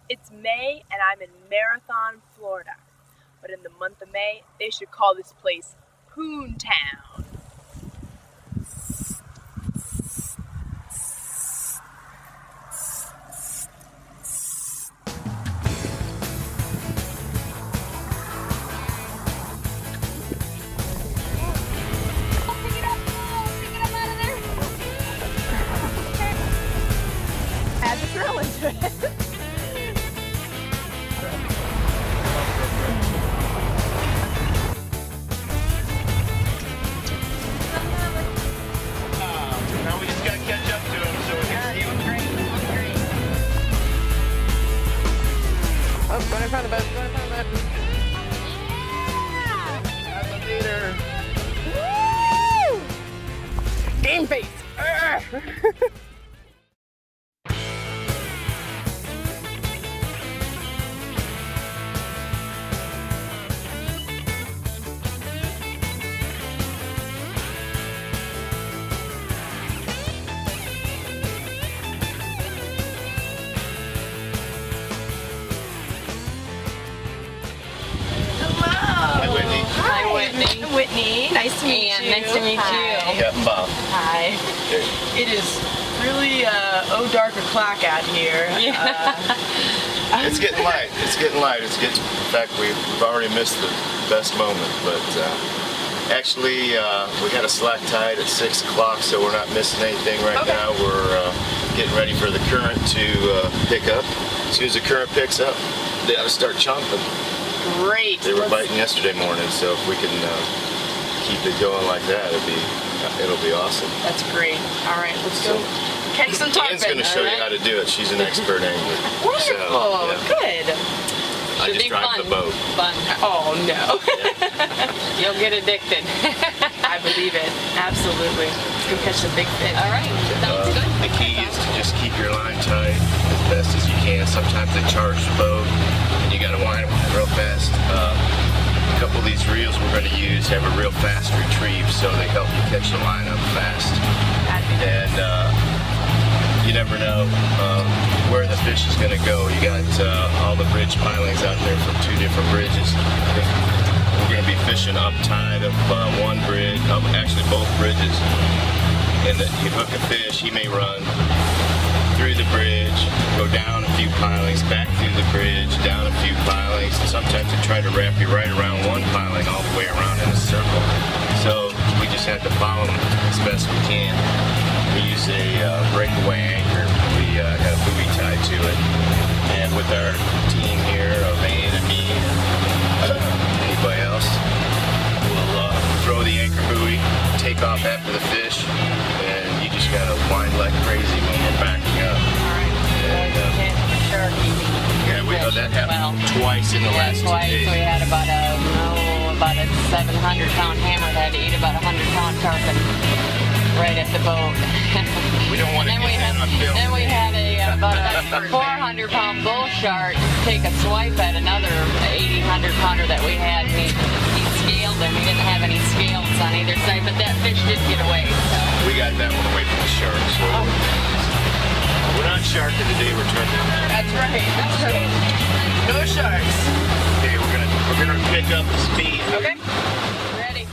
It's May and I'm in Marathon, Florida. But in the month of May, they should call this place Poon Town. Add the thrill into it. Now we just gotta catch up to him so we can see him. Oh, going in front of us, going in front of us. That's the leader. Woo! Game face. Hi, Whitney. Whitney. Nice to meet you. Nice to meet you. Captain Bob. Hi. It is really dark o'clock out here. It's getting light. It's getting light. It's getting. In fact, we've already missed the best moment. But actually, we got a slack tide at 6 o'clock, so we're not missing anything right now. We're getting ready for the current to pick up. As soon as the current picks up, they ought to start chomping. Great. They were biting yesterday morning, so if we can keep it going like that, it'll be awesome. That's great. All right, let's go catch some tarpon. Ian's going to show you how to do it. She's an expert angler. Wonderful. So, yeah. Good. I just drive the boat. Fun. Oh no. You'll get addicted. I believe it. Absolutely. Let's go catch some big fish. All right. Sounds good. The key is to just keep your line tight as best as you can. Sometimes they charge the boat and you got to wind them real fast. A couple of these reels we're going to use have a real fast retrieve, so they help you catch the line up fast. And you never know where the fish is going to go. You got all the bridge pilings out there from 2 different bridges. We're going to be fishing up tide of one bridge, actually both bridges. And you hook a fish, he may run through the bridge, go down a few pilings, back through the bridge, down a few pilings, and sometimes they try to wrap you right around one piling all the way around in a circle. So we just have to follow them as best we can. We use a breakaway anchor. We got a buoy tied to it. And with our team here, Van and me, and anybody else, we'll throw the anchor buoy, take off after the fish, and you just gotta wind like crazy when we're backing up. Yeah, we know that happened twice in the last 2 days. We had about a 700-pound hammer that had to eat about 100-pound tarpon right at the boat. We don't want to get that on film. Then we had about a 400-pound bull shark take a swipe at another 1,800-pounder that we had. He scaled him. We didn't have any scales on either side, but that fish did get away. So. We got that one away from the shark. So we're not sharking today. We're turning. That's right. That's right. No sharks. Okay, we're gonna pick up the speed. Okay. Ready.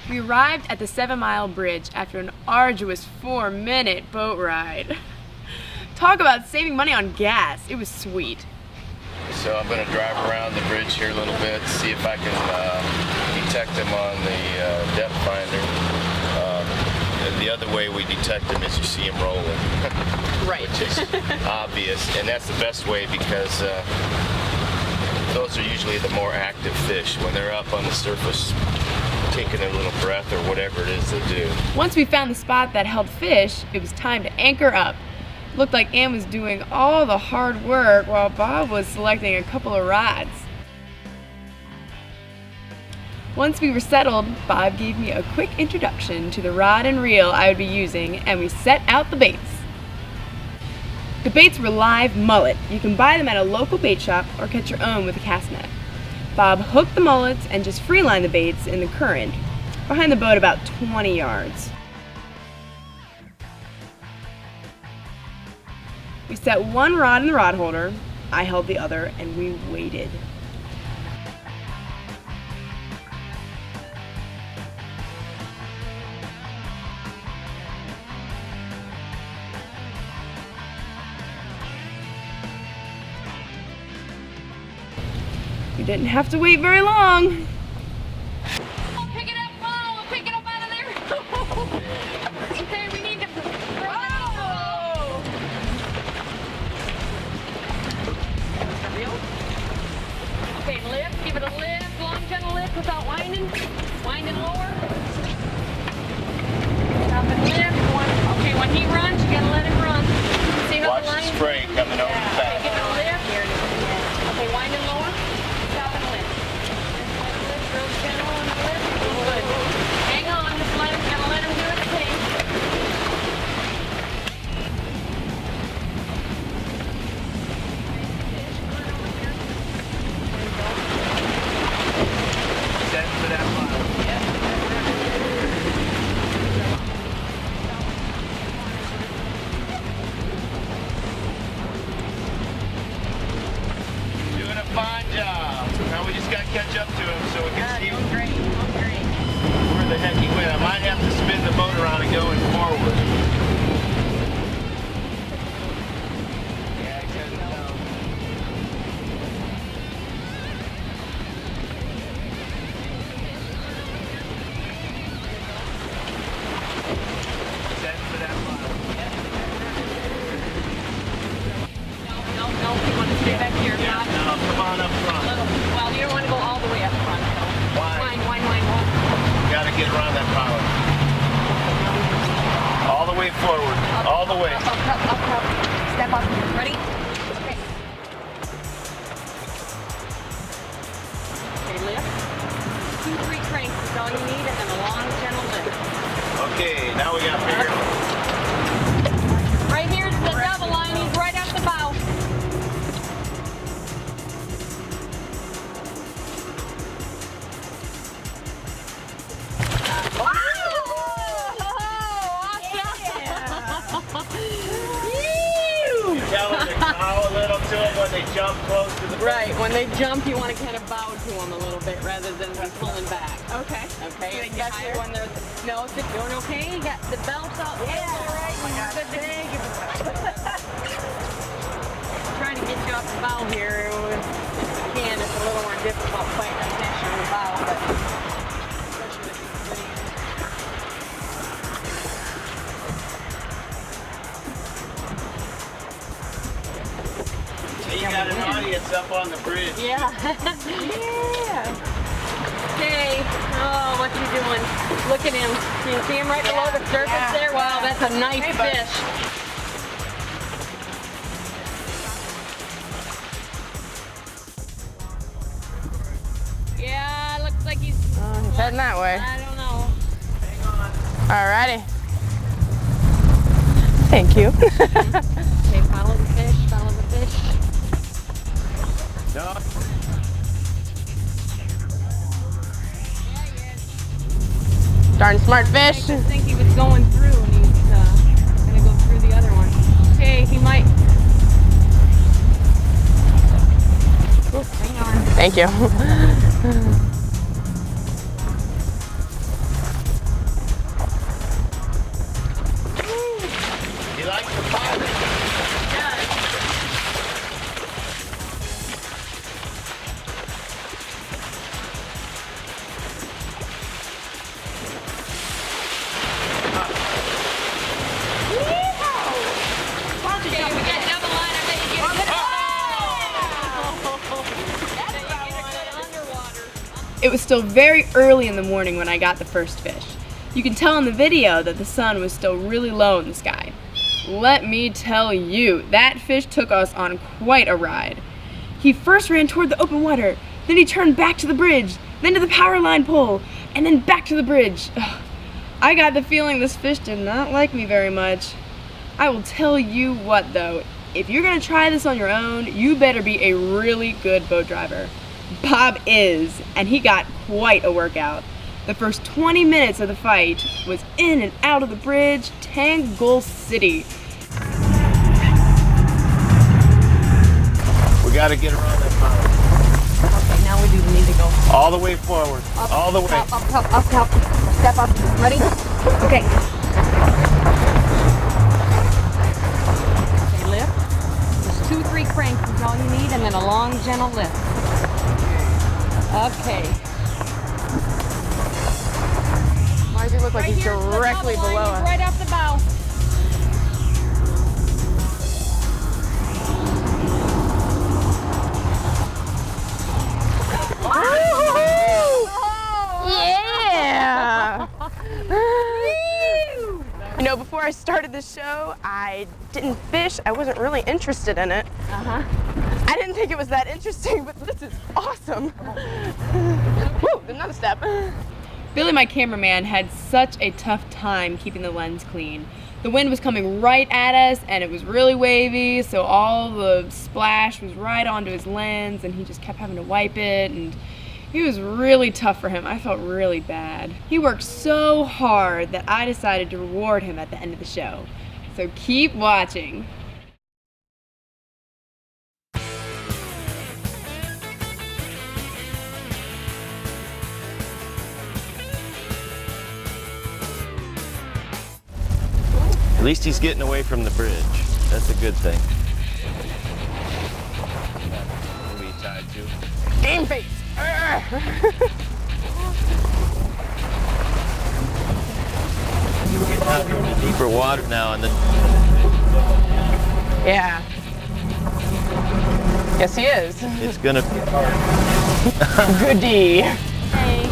We arrived at the 7 Mile Bridge after an arduous 4-minute boat ride. Talk about saving money on gas. It was sweet. So I'm going to drive around the bridge here a little bit, see if I can detect them on the depth finder. And the other way we detect them is you see them rolling. Right. Which is obvious, and that's the best way because those are usually the more active fish. When they're up on the surface taking a little breath or whatever it is they do. Once we found the spot that held fish, it was time to anchor up. Looked like Ann was doing all the hard work while Bob was selecting a couple of rods. Once we were settled, Bob gave me a quick introduction to the rod and reel I would be using, and we set out the baits. The baits were live mullet. You can buy them at a local bait shop or catch your own with a cast net. Bob hooked the mullets and just freelined the baits in the current, behind the boat about 20 yards. We set one rod in the rod holder, I held the other, and we waited. We didn't have to wait very long. Pick it up, Paul. Pick it up out of there. Okay, we need to. Whoa! Okay, lift. Give it a lift. Long, gentle lift without winding. Winding lower. Stop and lift. Okay, when he runs, you gotta let him run. See how Watch the the line? spray coming over the Okay, back. give it a lift. Okay, winding lower. Stop and lift. Lift real gentle on the lift. Good. Hang on, just let him, gotta let him do his thing. Set for that line. Doing a fine job. Now we just got to catch up to him so we can see where the heck he went. I might have to spin the boat around and going forward. Yeah, I got it down. Set for that line. No, you want to stay back here. Yeah, Not no, come on up front. well, you don't want to go all the way up front. So. Why? Wind. Got to get around that collar. All the way forward. All the way. Up. Step up. Ready? Okay. Okay, lift. 2, 3 cranks is all you need, and then a long, gentle lift. Okay, now we got bigger. Right here's the double line. He's right at the bow. Tell them to bow a little to them when they jump close to the boat. Right, when they jump, you want to kind of bow to them a little bit rather than be pulling back. Okay. Okay, especially when they're no, they're doing okay. You got the belts out. Yeah, right. Good to trying to get you off the bow here. Again, it's a little more difficult fighting a fish on the bow, but especially with these things. You got an audience up on the bridge. Yeah. Yeah. Okay. Oh, what's he doing? Look at him. Can you see him right below the surface there? Wow, that's a nice fish. Yeah, looks like he's Heading that way. I don't know. Alrighty. Thank you. Okay, follow the fish, follow the fish. No. Darn smart I fish. just think he was going through and he's gonna go through the other one. Okay, he might. Hang on. Thank you. He likes the pilot. It was still very early in the morning when I got the first fish. You can tell in the video that the sun was still really low in the sky. Let me tell you, that fish took us on quite a ride. He first ran toward the open water, then he turned back to the bridge, then to the power line pole, and then back to the bridge. Ugh. I got the feeling this fish did not like me very much. I will tell you what though, if you're gonna try this on your own, you better be a really good boat driver. Bob is, and he got quite a workout. The first 20 minutes of the fight was in and out of the bridge, Tangle City. We gotta get around that mountain. Okay, now we do need to go All the way forward. up, All the way. Up. Step up. Ready? Okay. Okay, lift. Just 2-3 cranks is all you need, and then a long, gentle lift. Okay. Why does he look like he's directly below us? Right off the bow. Yeah! You know, before I started this show, I didn't fish. I wasn't really interested in it. I didn't think it was that interesting, but this is awesome. Woo, another step. Billy, my cameraman, had such a tough time keeping the lens clean. The wind was coming right at us, and it was really wavy, so all the splash was right onto his lens, and he just kept having to wipe it, and it was really tough for him. I felt really bad. He worked so hard that I decided to reward him at the end of the show. So keep watching. At least he's getting away from the bridge. That's a good thing. What are we tied to? Game face! We're getting out into deeper water now, and then Yeah. Yes, he is. it's gonna be hard. Goody. Hey.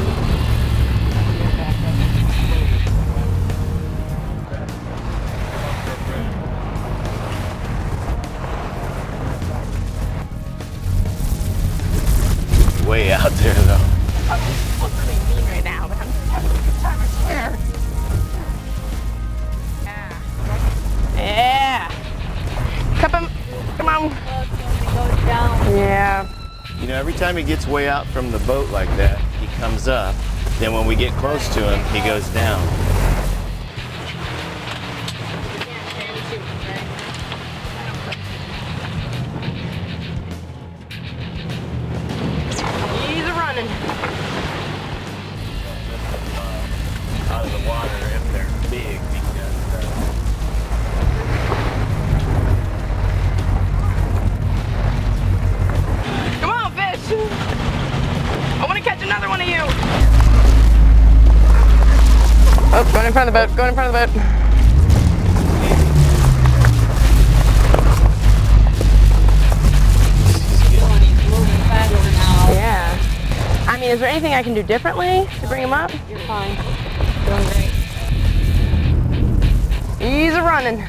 Way out there, though. I'm really mean right now, but I'm just having a good time, I swear. Yeah. Come on. Goes down. Yeah. You know, every time he gets way out from the boat like that, he comes up. Then when we get close to him, he goes down. He's running. Out of the water if they're big, because Come on, fish. I want to catch another one of you. Oh, going in front of the boat. Going in front of the boat. He's moving faster now. Yeah. I mean, is there anything I can do differently to bring him up? You're fine. Doing great. He's running.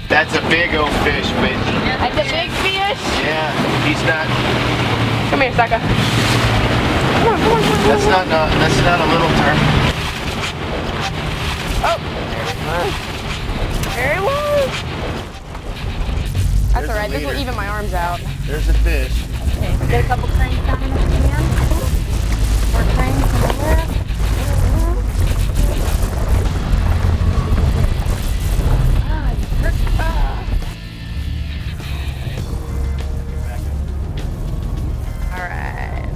that's a big old fish, but That's a big fish. yeah, he's not. Come here, Saka. Come on, come on, come on. That's not a little term. Oh, there he was. That's There's all right. the This will leader. even my arms out. There's a fish. Okay, get a couple cranes down in the can. More cranes in the left. Ah, you hurt. All right.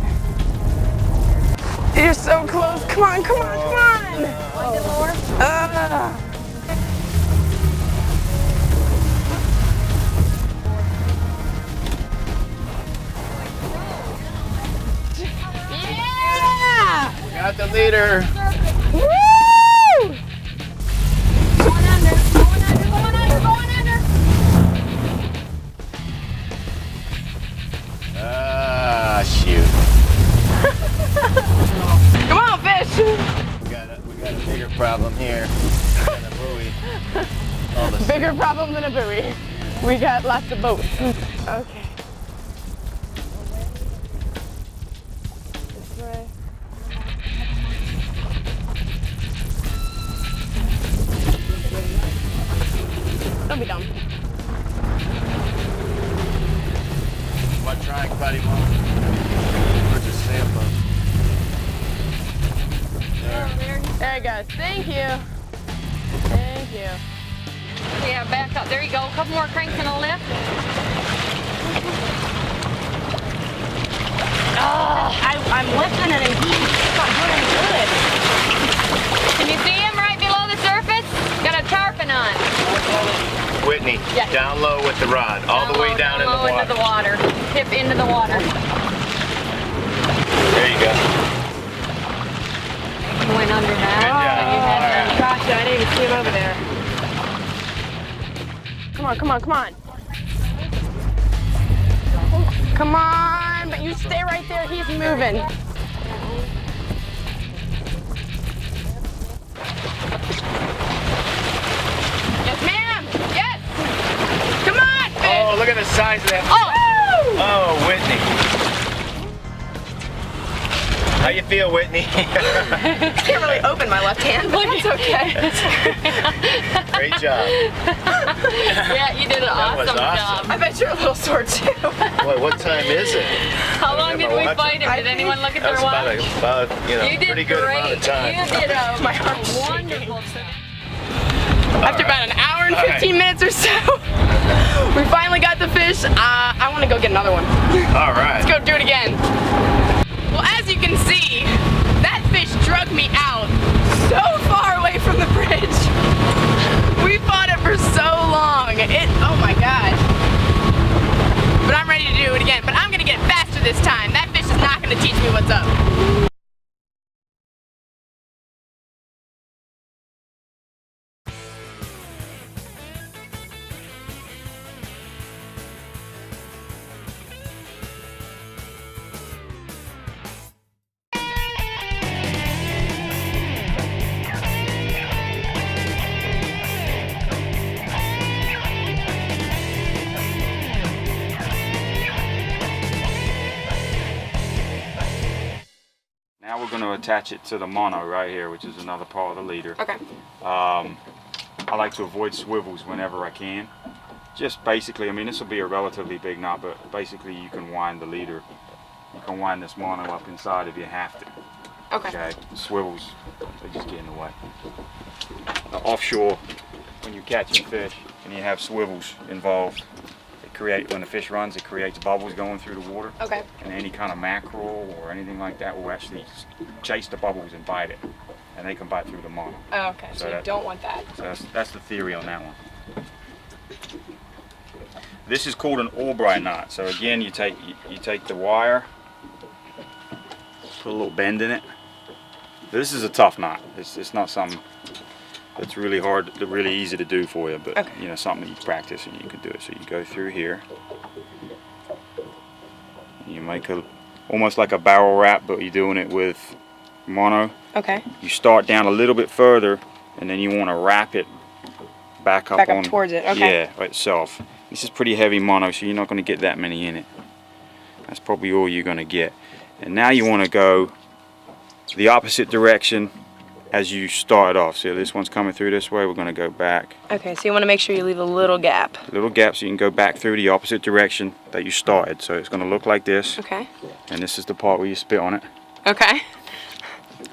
You're so close. Come on, come on, come on. Wind it lower. Yeah! Got the leader. Woo! Going under, going under, going under, going under. Ah, shoot. problem here than a buoy. All the Bigger problem than a buoy. We got lots of boats. Okay. This way. Don't be dumb. One trying, buddy. We're just sampling. There he goes. Thank you. Thank you. Yeah, back up. There you go. A couple more cranks and a lift. I'm lifting it and he's not doing any good. Can you see him right below the surface? Got a tarpon on. Whitney, Yes. down low with the rod, all the way down in the low water. into the water. Tip into the water. There you go. Went under that. Good job. So you had All right. Gotcha, I didn't even see him over there. Come on, come on, come on. Come on, but you stay right there, he's moving. Yes, ma'am, yes. Come on, fish. Oh, look at the size of that. Oh, Oh, Whitney. How you feel, Whitney? I can't really open my left hand, but it's okay. Great job. Yeah, you did an That was awesome awesome. job. I bet you're a little sore too. Boy, what time is it? How long did we watch fight it. him? Did anyone look at That their was watch? about You did pretty good great. amount of time. You did a My arm's wonderful job. After about an hour and 15 minutes or so, we finally got the fish. I want to go get another one. All right. Let's go do it again. Well, as you can see, that fish drug me out so far away from the bridge. We fought it for so long. Oh my gosh. But I'm ready to do it again. But I'm gonna get faster this time. That fish is not gonna teach me what's up. Now we're going to attach it to the mono right here, which is another part of the leader. Okay. I like to avoid swivels whenever I can. Just basically, I mean, this will be a relatively big knot, but basically you can wind the leader. You can wind this mono up inside if you have to. Okay. Swivels, they just get in the way. Now, offshore, when you're catching fish and you have swivels involved, when the fish runs, it creates bubbles going through the water. Okay. And any kind of mackerel or anything like that will actually chase the bubbles and bite it. And they can bite through the mono. Oh, okay, so you don't want that. So that's the theory on that one. This is called an Albright knot. So again, you take the wire, put a little bend in it. This is a tough knot. It's not something that's really hard, really easy to do for you, but okay. You know, something that you practice and you can do it. So you go through here. You make almost like a barrel wrap, but you're doing it with mono. Okay. You start down a little bit further, and then you want to wrap it back up towards it. Okay. Yeah, itself. This is pretty heavy mono, so you're not going to get that many in it. That's probably all you're going to get. And now you want to go the opposite direction as you start off. So this one's coming through this way, we're going to go back. Okay, so you want to make sure you leave a little gap. A little gap so you can go back through the opposite direction that you started. So it's going to look like this. Okay. And this is the part where you spit on it. Okay.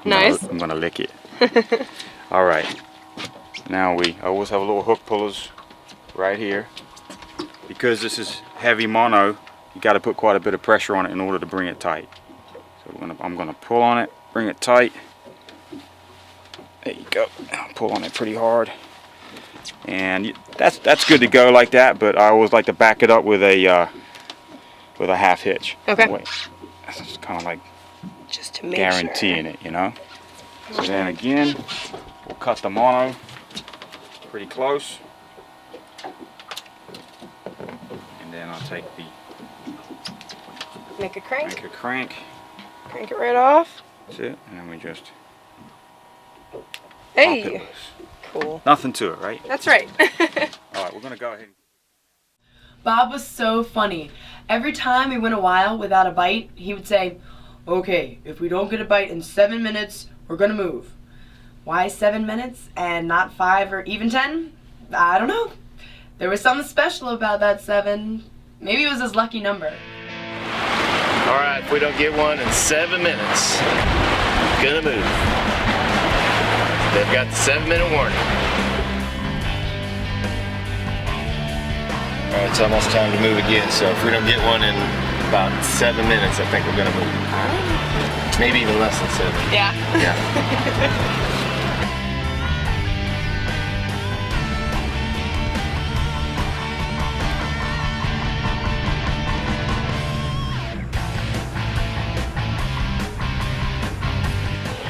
Nice. I'm going to lick it. Alright. Now I always have a little hook pullers right here. Because this is heavy mono, you got to put quite a bit of pressure on it in order to bring it tight. So I'm going to pull on it, bring it tight. There you go. I'll pull on it pretty hard, and that's good to go like that. But I always like to back it up with a half hitch. Okay. That's kind of like just to make guaranteeing sure. it, you know. So then again, we'll cut the mono pretty close, and then I'll take the Make a crank. make a crank. Crank it right off. That's it, and then we just. Hey. armpit-less. Cool. Nothing to it, right? That's right. All right, we're gonna go ahead. Bob was so funny. Every time we went a while without a bite, he would say, "Okay, if we don't get a bite in 7 minutes, we're gonna move." Why 7 minutes and not 5 or even 10? I don't know. There was something special about that 7. Maybe it was his lucky number. All right, if we don't get one in 7 minutes, gonna move. They've got the 7-minute warning. All right, it's almost time to move again, so if we don't get one in about 7 minutes, I think we're gonna move. Maybe even less than 7. Yeah. Yeah.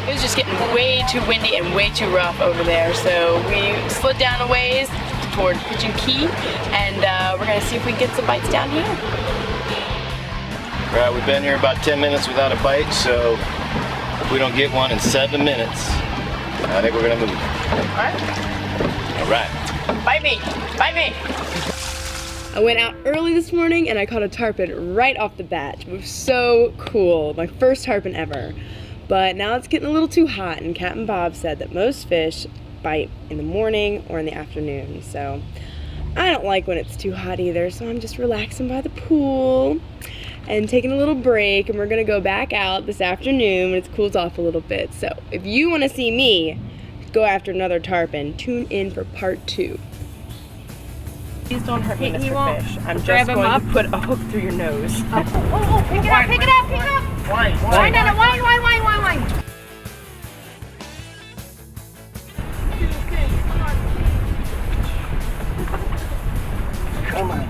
It was just getting way too windy and way too rough over there, so we slid down a ways toward Pigeon Key, and we're gonna see if we can get some bites down here. All right, we've been here about 10 minutes without a bite, so if we don't get one in 7 minutes, I think we're gonna move. All right. Bite me! Bite me! I went out early this morning and I caught a tarpon right off the bat. It was so cool. My first tarpon ever. But now it's getting a little too hot, and Capt and Bob said that most fish bite in the morning or in the afternoon. So I don't like when it's too hot either, so I'm just relaxing by the pool and taking a little break, and we're gonna go back out this afternoon when it cools off a little bit. So if you wanna see me go after another tarpon, tune in for part 2. Please don't hurt me, Mr. Fish. I'm just going to put a hook through your nose. Oh, pick it up, pick it up, pick it up. Wind on it, wind. Come on.